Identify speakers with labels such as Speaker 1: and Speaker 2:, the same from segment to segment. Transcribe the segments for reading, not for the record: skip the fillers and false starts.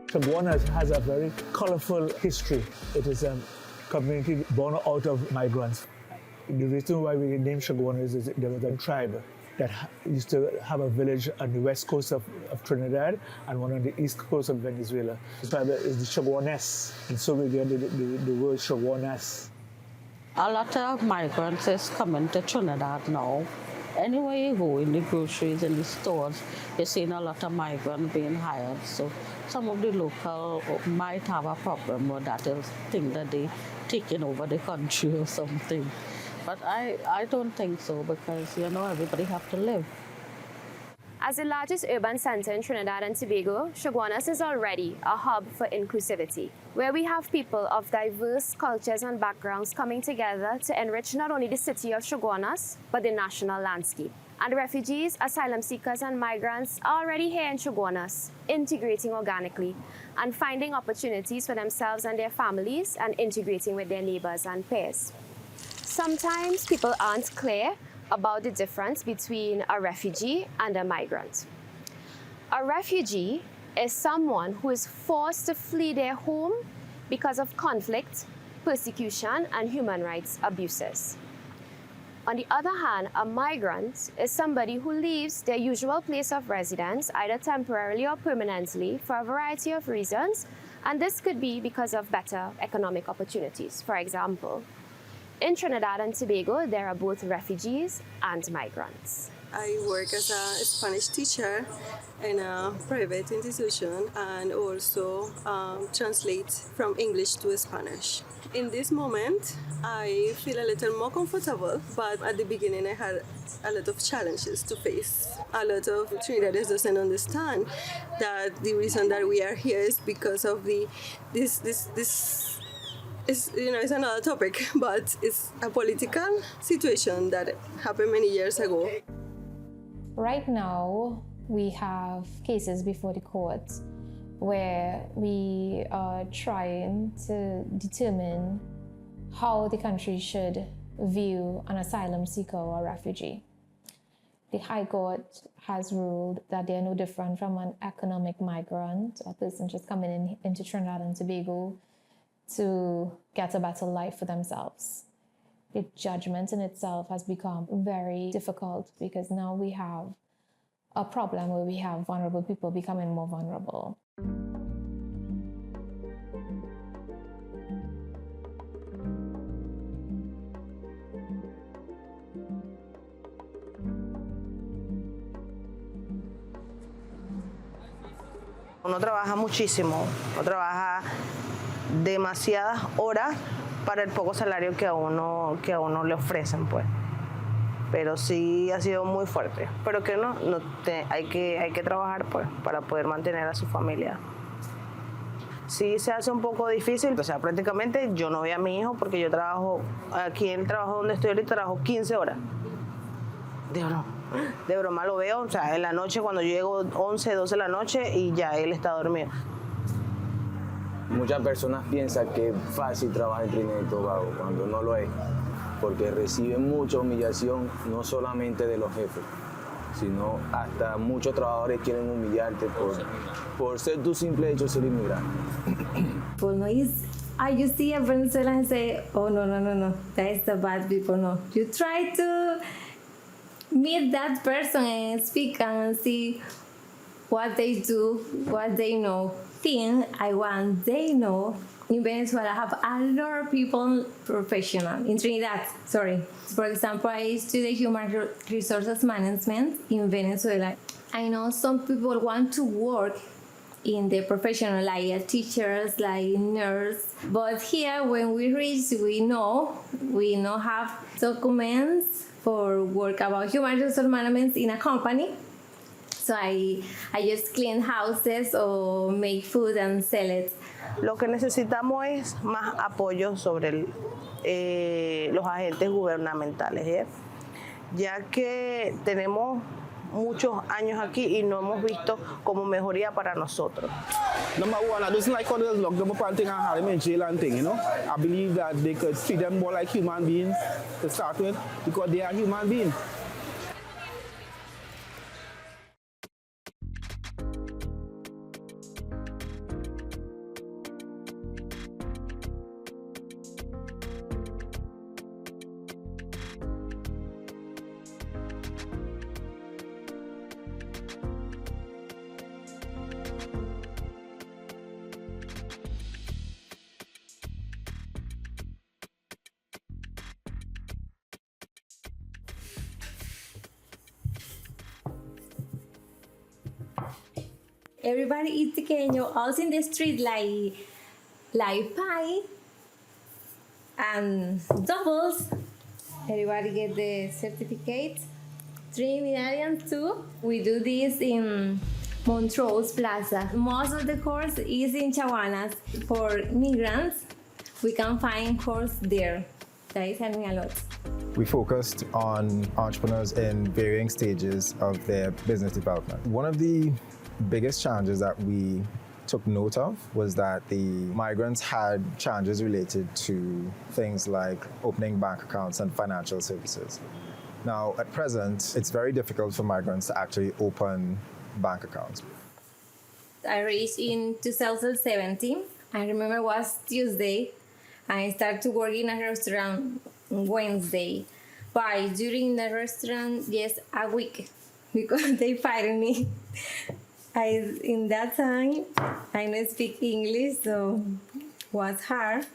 Speaker 1: Chaguanas has a very colorful history. It is a community born out of migrants. The reason why we named Chaguanas is there was a tribe that used to have a village on the west coast of Trinidad and one on the east coast of Venezuela. The tribe is the Chaguanas, and so we get the word Chaguanas.
Speaker 2: A lot of migrants is coming to Trinidad now. Anywhere you go, in the groceries, in the stores, you're seeing a lot of migrants being hired. So some of the local might have a problem with that. They'll think that they're taking over the country or something. But I don't think so, because, everybody have to live.
Speaker 3: As the largest urban center in Trinidad and Tobago, Chaguanas is already a hub for inclusivity, where we have people of diverse cultures and backgrounds coming together to enrich not only the city of Chaguanas, but the national landscape. And refugees, asylum seekers, and migrants are already here in Chaguanas, integrating organically and finding opportunities for themselves and their families and integrating with their neighbors and peers. Sometimes people aren't clear about the difference between a refugee and a migrant. A refugee is someone who is forced to flee their home because of conflict, persecution, and human rights abuses. On the other hand, a migrant is somebody who leaves their usual place of residence, either temporarily or permanently, for a variety of reasons, and this could be because of better economic opportunities. For example, in Trinidad and Tobago, there are both refugees and migrants.
Speaker 4: I work as a Spanish teacher in a private institution and also translate from English to Spanish. In this moment, I feel a little more comfortable, but at the beginning I had a lot of challenges to face. A lot of Trinidadians doesn't understand that the reason that we are here is because of it's another topic, but it's a political situation that happened many years ago.
Speaker 5: Right now, we have cases before the courts where we are trying to determine how the country should view an asylum seeker or refugee. The High Court has ruled that they are no different from an economic migrant, a person just coming into Trinidad and Tobago to get a better life for themselves. The judgment in itself has become very difficult because now we have a problem where we have vulnerable people becoming more vulnerable.
Speaker 6: Uno trabaja muchísimo, uno trabaja demasiadas horas para el poco salario que a uno le ofrecen, pues. Pero sí ha sido muy fuerte. Pero que hay que trabajar, pues, para poder mantener a su familia. Sí se hace un poco difícil, o sea, prácticamente yo no veo a mi hijo porque yo trabajo, aquí en el trabajo donde estoy ahorita trabajo 15 horas. De broma lo veo, o sea, en la noche cuando yo llego 11, 12 de la noche y ya él está dormido.
Speaker 7: Muchas personas piensan que es fácil trabajar en Trinidad y Tobago cuando no lo es, porque reciben mucha humillación, no solamente de los jefes, sino hasta muchos trabajadores quieren humillarte por ser tu simple hecho de ser inmigrante.
Speaker 8: Well, no, you see a Venezuelan and say, oh, no, that is the bad people, no. You try to meet that person and speak and see what they do, what they know. They know in Venezuela have a lot of people professional. In Trinidad, sorry. For example, I study human resources management in Venezuela. I know some people want to work in the professional, like teachers, like nurse. But here, when we reach, we know have documents for work about human resource management in a company. So I just clean houses or make food and sell it.
Speaker 6: Lo que necesitamos es más apoyo sobre los agentes gubernamentales. ya que tenemos muchos años aquí y no hemos visto como mejoría para nosotros.
Speaker 9: Number one, I just like how they lock them up and thing and have them in jail and thing, you know. I believe that they could treat them more like human beings to start with because they are human beings.
Speaker 8: Everybody eat pequeño, also in the street like pie and doubles. Everybody get the certificate. Trinidadians too. We do this in Montrose Plaza. Most of the course is in Chaguanas. For migrants, we can find course there. That is helping a lot.
Speaker 10: We focused on entrepreneurs in varying stages of their business development. One of the biggest challenges that we took note of was that the migrants had challenges related to things like opening bank accounts and financial services. Now, at present, it's very difficult for migrants to actually open bank accounts.
Speaker 8: I reached in 2017. I remember it was Tuesday. I started to work in a restaurant Wednesday. But during the restaurant, yes, a week, because they fired me. In that time, I don't speak English, so it was hard.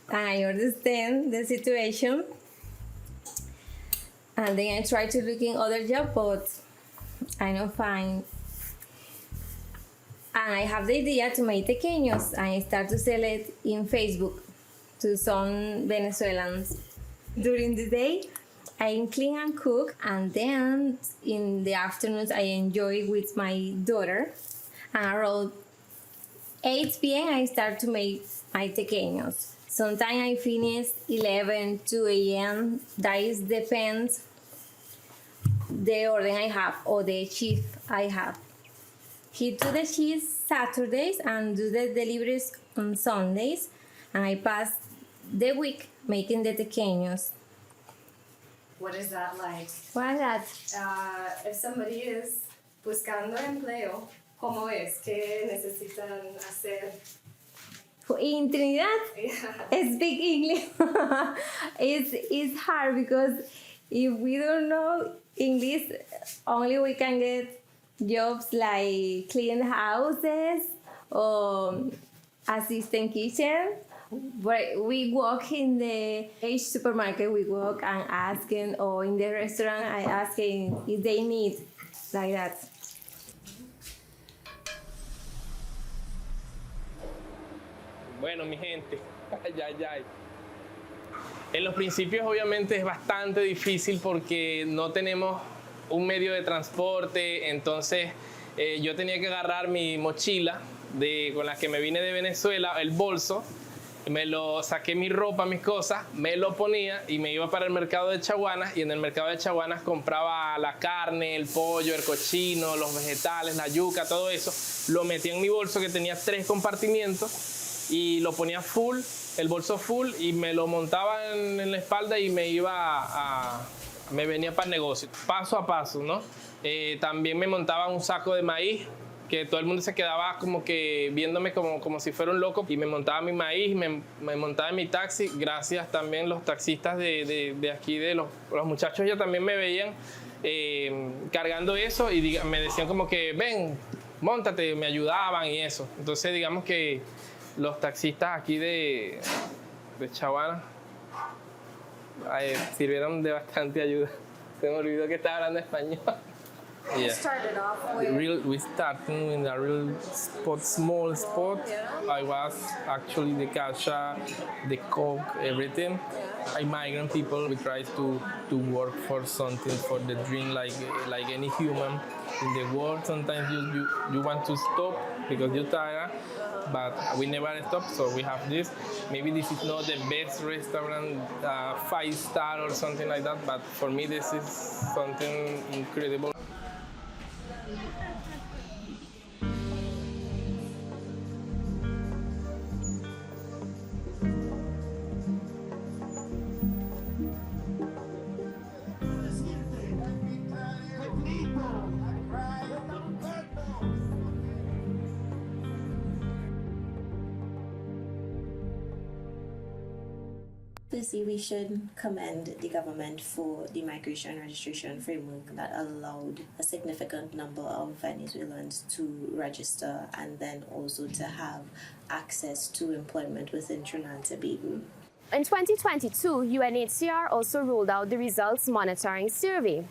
Speaker 8: And I understand the situation. And then I tried to look in other jobs, but I don't find. And I have the idea to make pequeños, and I start to sell it in Facebook to some Venezuelans. During the day, I clean and cook, and then in the afternoons I enjoy with my daughter. And around 8 p.m. I start to make my pequeños. Sometimes I finish 11, 2 a.m. That is depends the order I have or the shift I have. He do the shifts Saturdays and do the deliveries on Sundays, and I pass the week making the pequeños.
Speaker 11: What is that like?
Speaker 8: What is that?
Speaker 11: If somebody is buscando empleo, ¿cómo es? ¿Qué necesitan hacer?
Speaker 8: In Trinidad, speak English. It's hard because if we don't know English, only we can get jobs like clean houses or assistant kitchen. But we walk in the supermarket, we walk and asking, or in the restaurant, I asking if they need, like that.
Speaker 12: Bueno, mi gente, ay. En los principios obviamente es bastante difícil porque no tenemos un medio de transporte, entonces yo tenía que agarrar mi mochila con la que me vine de Venezuela, el bolso, me lo saqué mi ropa, mis cosas, me lo ponía y me iba para el mercado de Chaguanas, y en el mercado de Chaguanas compraba la carne, el pollo, el cochino, los vegetales, la yuca, todo eso, lo metía en mi bolso que tenía 3 compartimientos y lo ponía full, el bolso full, y me lo montaba en la espalda y me venía para el negocio, paso a paso, ¿no? También me montaba un saco de maíz, que todo el mundo se quedaba como que viéndome como si fuera un loco, y me montaba mi maíz, me montaba en mi taxi. Gracias también los taxistas de aquí, de los muchachos, ya también me veían cargando eso y me decían como que ven, móntate, me ayudaban y eso. Entonces digamos que los taxistas aquí de Chaguanas sirvieron de bastante ayuda. Se me olvidó que estaba hablando español.
Speaker 11: You started off with...
Speaker 12: We started in a real spot, small spot.
Speaker 11: Yeah.
Speaker 12: I was actually the cashier, the cook, everything. I migrant people. We try to work for something, for the dream, like any human in the world. Sometimes you want to stop because you're tired, but we never stop. So we have this. Maybe this is not the best restaurant, 5-star or something like that, but for me this is something incredible.
Speaker 13: Firstly, we should commend the government for the migration registration framework that allowed a significant number of Venezuelans to register and then also to have access to employment within Trinidad and Tobago.
Speaker 3: In 2022, UNHCR also rolled out the results monitoring survey,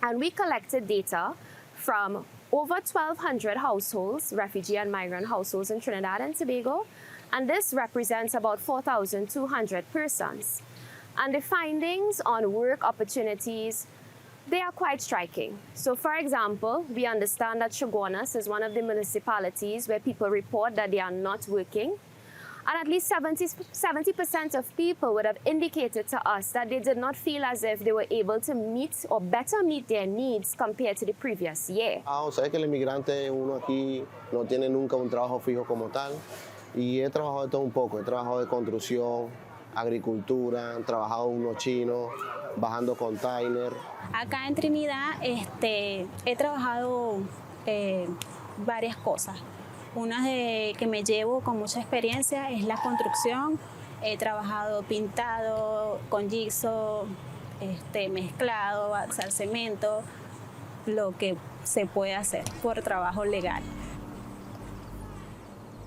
Speaker 3: and we collected data from over 1,200 households, refugee and migrant households in Trinidad and Tobago, and this represents about 4,200 persons. And the findings on work opportunities, they are quite striking. So for example, we understand that Chaguanas is one of the municipalities where people report that they are not working. And at least 70% of people would have indicated to us that they did not feel as if they were able to meet or better meet their needs compared to the previous year.
Speaker 14: O sea, que el inmigrante, uno aquí no tiene nunca un trabajo fijo como tal. Y he trabajado de todo un poco, he trabajado de construcción, agricultura, he trabajado unos chinos, bajando container.
Speaker 15: Acá en Trinidad he trabajado varias cosas. Una que me llevo con mucha experiencia es la construcción. He trabajado pintado, con jigsaw, mezclado, alzar cemento, lo que se puede hacer por trabajo legal.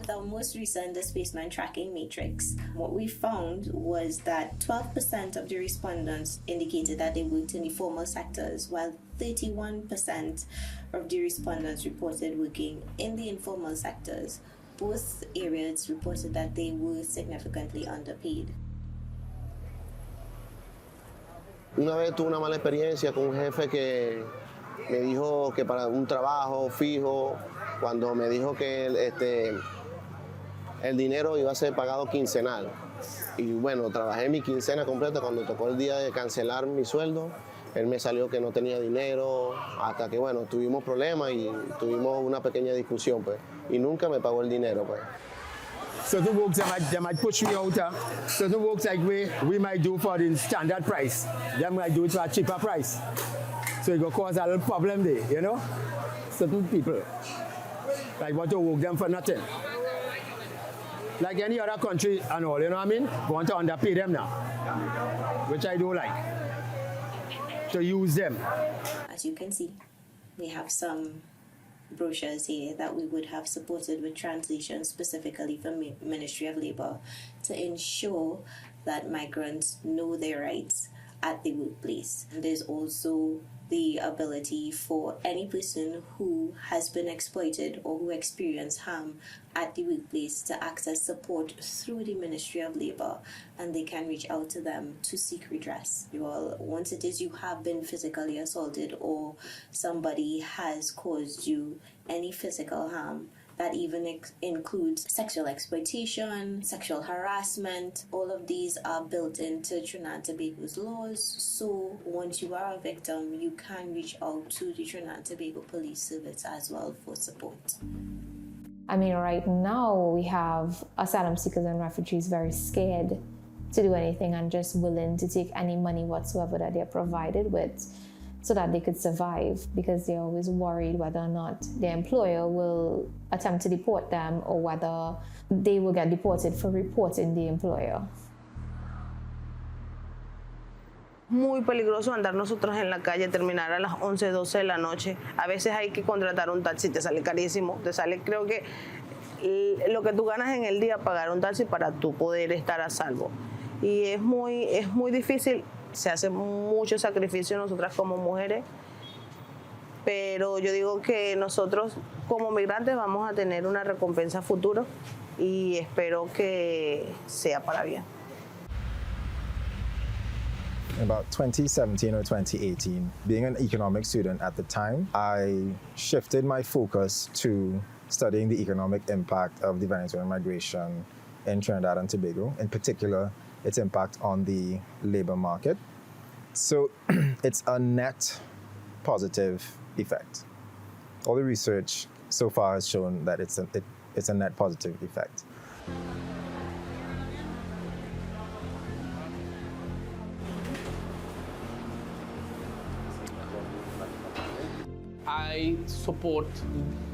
Speaker 13: The most recent displacement tracking matrix, what we found was that 12% of the respondents indicated that they worked in the formal sectors, while 31% of the respondents reported working in the informal sectors. Both areas reported that they were significantly underpaid.
Speaker 14: Una vez tuve una mala experiencia con un jefe que me dijo que para un trabajo fijo, cuando me dijo que el dinero iba a ser pagado quincenal. Y bueno, trabajé mi quincena completa. Cuando tocó el día de cancelar mi sueldo, él me salió que no tenía dinero, hasta que bueno, tuvimos problemas y tuvimos una pequeña discusión, pues, y nunca me pagó el dinero, pues.
Speaker 9: Certain works they might push me out. Certain works like we might do for the standard price. They might do it for a cheaper price. So it will cause a little problem there, you know? Certain people like want to work them for nothing. Like any other country and all, you know what I mean? Want to underpay them now, which I don't like, to use them.
Speaker 13: As you can see, we have some brochures here that we would have supported with translation specifically for Ministry of Labour to ensure that migrants know their rights at the workplace. And there's also the ability for any person who has been exploited or who experienced harm at the workplace to access support through the Ministry of Labour, and they can reach out to them to seek redress. Well, once it is you have been physically assaulted or somebody has caused you any physical harm, that even includes sexual exploitation, sexual harassment. All of these are built into Trinidad and Tobago's laws. So once you are a victim, you can reach out to the Trinidad and Tobago Police Service as well for support.
Speaker 5: I mean, right now we have asylum seekers and refugees very scared to do anything and just willing to take any money whatsoever that they're provided with so that they could survive, because they're always worried whether or not their employer will attempt to deport them or whether they will get deported for reporting the employer.
Speaker 6: Muy peligroso andar nosotros en la calle, terminar a las 11, 12 de la noche. A veces hay que contratar un taxi, te sale carísimo, te sale, creo que lo que tú ganas en el día, pagar un taxi para tú poder estar a salvo. Y es muy difícil. Se hace mucho sacrificio nosotras como mujeres, pero yo digo que nosotros como migrantes vamos a tener una recompensa futuro y espero que sea para bien.
Speaker 10: About 2017 or 2018, being an economics student at the time, I shifted my focus to studying the economic impact of the Venezuelan migration in Trinidad and Tobago, in particular, its impact on the labor market. So it's a net positive effect. All the research so far has shown that it's a net positive effect.
Speaker 12: I support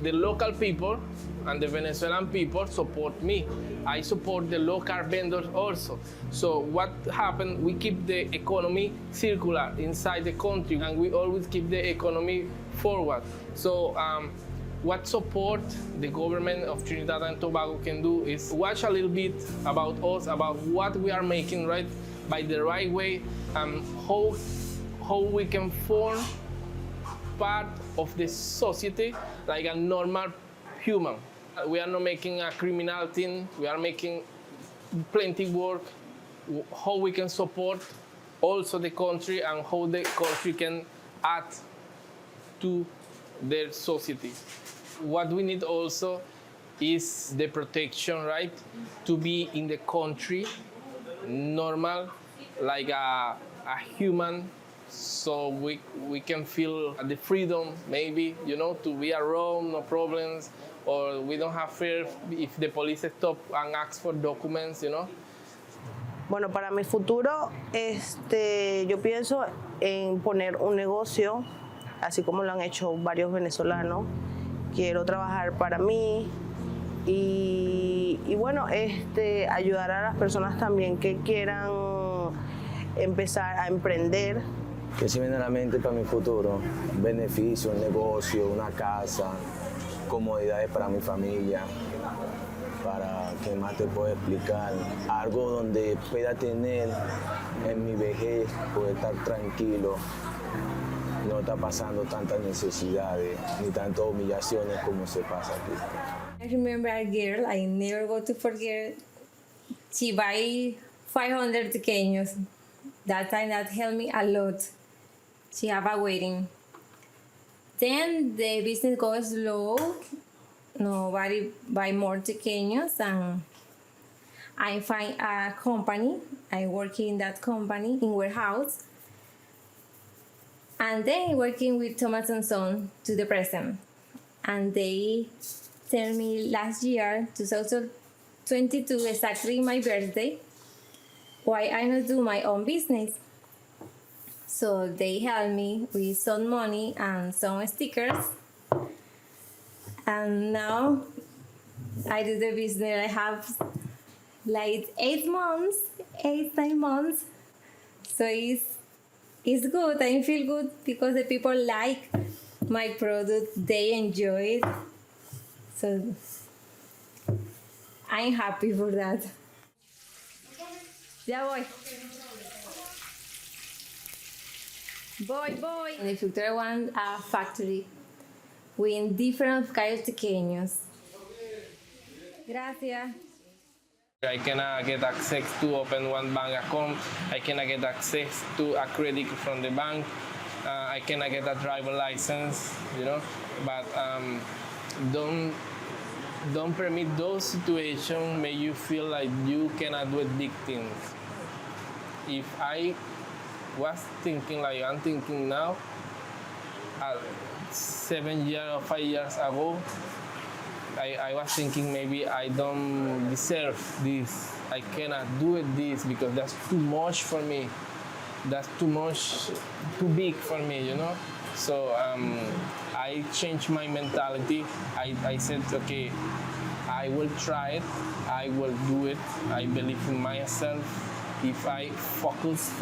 Speaker 12: the local people, and the Venezuelan people support me. I support the local vendors also. So what happened, we keep the economy circular inside the country, and we always keep the economy forward. So what support the government of Trinidad and Tobago can do is watch a little bit about us, about what we are making right by the right way, and how we can form part of the society like a normal human. We are not making a criminal thing, we are making plenty work, how we can support also the country and how the country can add to their society. What we need also is the protection, right? To be in the country, normal, like a human, so we can feel the freedom, maybe, to be around, no problems, or we don't have fear if the police stop and ask for documents,
Speaker 6: Bueno, para mi futuro, yo pienso en poner un negocio, así como lo han hecho varios venezolanos. Quiero trabajar para mí y bueno, ayudar a las personas también que quieran empezar a emprender.
Speaker 7: ¿Qué se viene a la mente para mi futuro? Beneficios, negocio, una casa, comodidades para mi familia, para que más te pueda explicar, algo donde pueda tener en mi vejez, poder estar tranquilo, no está pasando tantas necesidades ni tantas humillaciones como se pasa aquí.
Speaker 8: I remember a girl, I never go to forget, she buy 500 pequeños. That time that helped me a lot. She have a wedding. Then the business goes slow. Nobody buy more pequeños, and I find a company. I work in that company in warehouse. And then working with Thomas & Son to the present. And they tell me last year, 2022, exactly my birthday, why I not do my own business. So they help me with some money and some stickers. And now I do the business. I have like 9 months. So it's good. I feel good because the people like my product. They enjoy it. So I'm happy for that. Ya voy. Voy. In the future, I want a factory with different kinds of pequeños. Gracias.
Speaker 12: I cannot get access to open one bank account. I cannot get access to a credit from the bank. I cannot get a driver license, But don't permit those situations make you feel like you cannot do big things. If I was thinking like I'm thinking now, 7 years or 5 years ago, I was thinking maybe I don't deserve this. I cannot do this because that's too much for me. That's too big for me, So I changed my mentality. I said, okay, I will try it. I will do it. I believe in myself. If I focus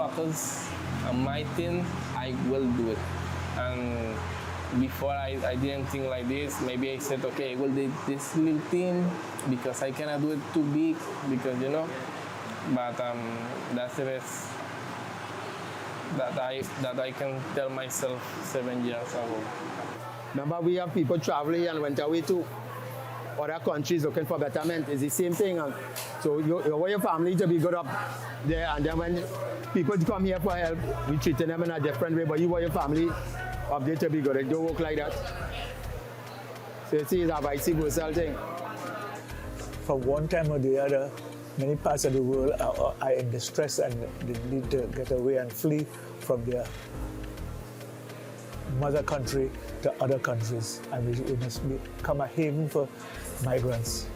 Speaker 12: on my thing, I will do it. And before I didn't think like this. Maybe I said, okay, I will do this little thing because I cannot do it too big because, but that's the best that I can tell myself 7 years ago.
Speaker 9: Remember, we have people traveling and went away to other countries looking for betterment. It's the same thing. And so you want your family to be good up there, and then when people come here for help, we treat them in a different way, but you want your family up there to be good. It don't work like that. So you see, it's a vice versa thing.
Speaker 1: From one time or the other, many parts of the world are in distress and they need to get away and flee from their mother country to other countries. And we must become a haven for migrants.